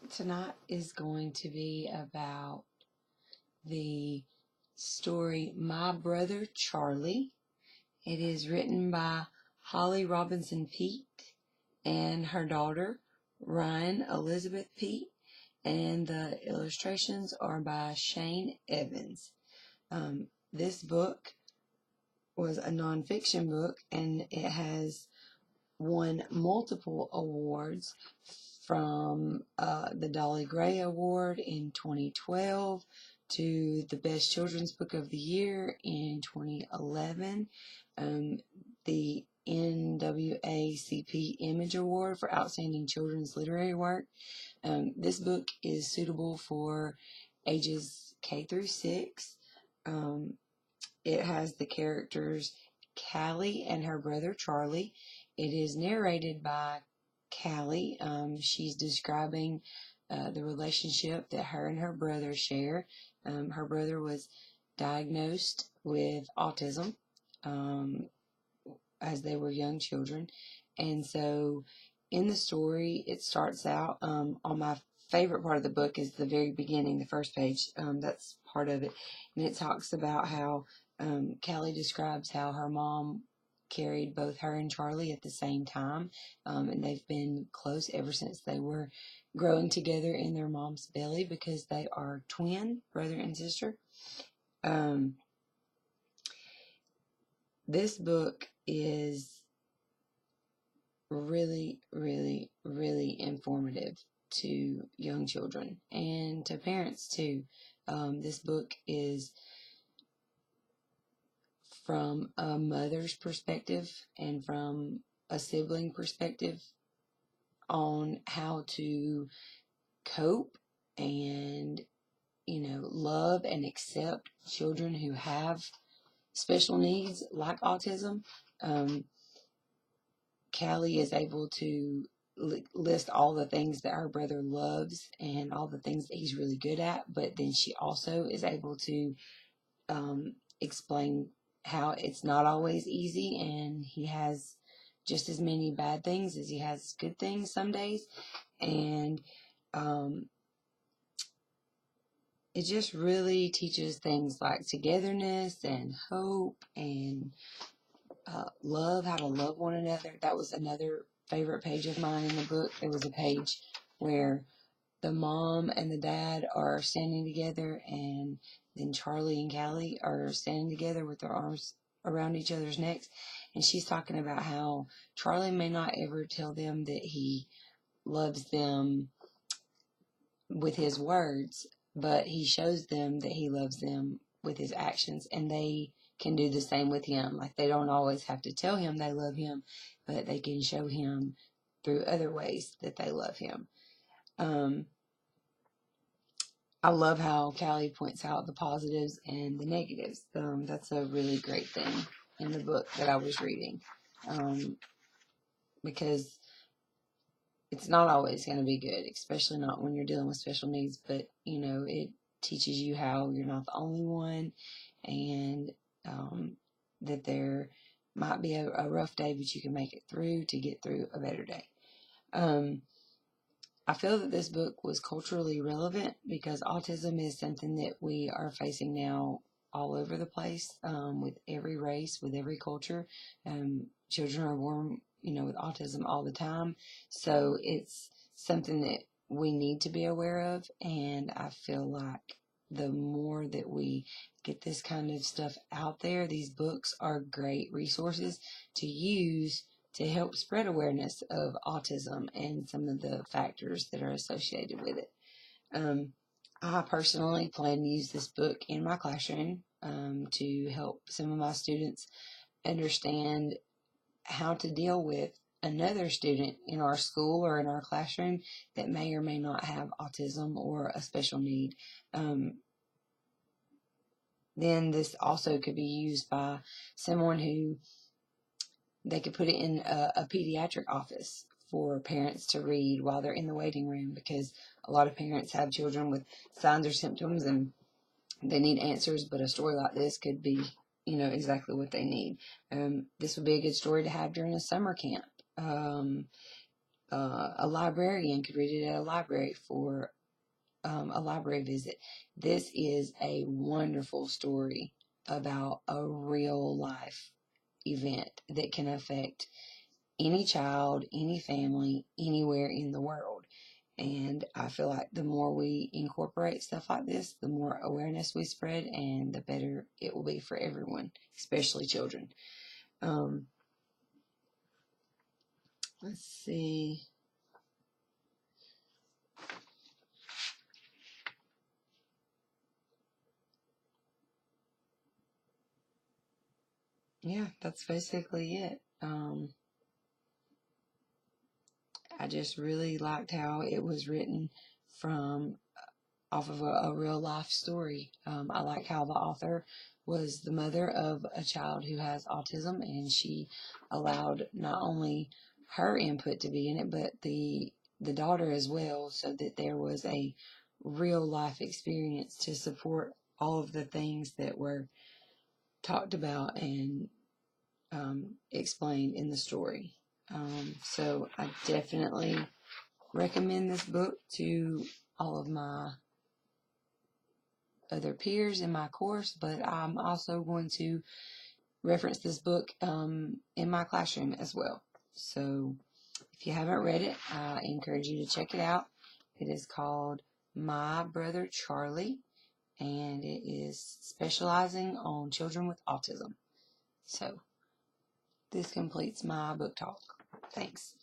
Tonight is going to be about the story My Brother Charlie. It is written by Holly Robinson Peete and her daughter, Ryan Elizabeth Peete, and the illustrations are by Shane Evans. This book was a nonfiction book, and it has won multiple awards from the Dolly Gray Award in 2012 to the Best Children's Book of the Year in 2011, the NAACP Image Award for Outstanding Children's Literary Work. This book is suitable for ages K through 6. It has the characters Callie and her brother Charlie. It is narrated by Callie. She's describing the relationship that her and her brother share. Her brother was diagnosed with autism as they were young children. And so in the story, it starts out on my favorite part of the book is the very beginning, the first page. That's part of it. And it talks about how Callie describes how her mom carried both her and Charlie at the same time, and they've been close ever since they were growing together in their mom's belly because they are twin, brother and sister. This book is really, really, really informative to young children and to parents too. This book is from a mother's perspective and from a sibling perspective on how to cope and, love and accept children who have special needs like autism. Callie is able to list all the things that her brother loves and all the things that he's really good at, but then she also is able to explain how it's not always easy and he has just as many bad things as he has good things some days. And it just really teaches things like togetherness and hope and love, how to love one another. That was another favorite page of mine in the book. There was a page where the mom and the dad are standing together, and then Charlie and Callie are standing together with their arms around each other's necks. And she's talking about how Charlie may not ever tell them that he loves them with his words, but he shows them that he loves them with his actions, and they can do the same with him. Like, they don't always have to tell him they love him, but they can show him through other ways that they love him. I love how Callie points out the positives and the negatives. That's a really great thing in the book that I was reading, because it's not always going to be good, especially not when you're dealing with special needs, but, it teaches you how you're not the only one, and that there might be a rough day, but you can make it through to get through a better day. I feel that this book was culturally relevant because autism is something that we are facing now all over the place, with every race, with every culture. Children are born, with autism all the time. So it's something that we need to be aware of. And I feel like the more that we get this kind of stuff out there, these books are great resources to use to help spread awareness of autism and some of the factors that are associated with it. I personally plan to use this book in my classroom to help some of my students understand how to deal with another student in our school or in our classroom that may or may not have autism or a special need. Then this also could be used by someone who they could put it in a pediatric office for parents to read while they're in the waiting room, because a lot of parents have children with signs or symptoms and they need answers, but a story like this could be, exactly what they need. This would be a good story to have during a summer camp. a librarian could read it at a library for a library visit. This is a wonderful story about a real life event that can affect any child, any family, anywhere in the world. And I feel like the more we incorporate stuff like this, the more awareness we spread, and the better it will be for everyone, especially children. Let's see. Yeah, that's basically it. I just really liked how it was written from off of a real life story. I like how the author was the mother of a child who has autism, and she allowed not only her input to be in it, but the daughter as well, so that there was a real life experience to support all of the things that were talked about and explained in the story. So I definitely recommend this book to all of my other peers in my course, but I'm also going to reference this book in my classroom as well. So if you haven't read it, I encourage you to check it out. It is called My Brother Charlie, and it is specializing on children with autism. So this completes my book talk. Thanks.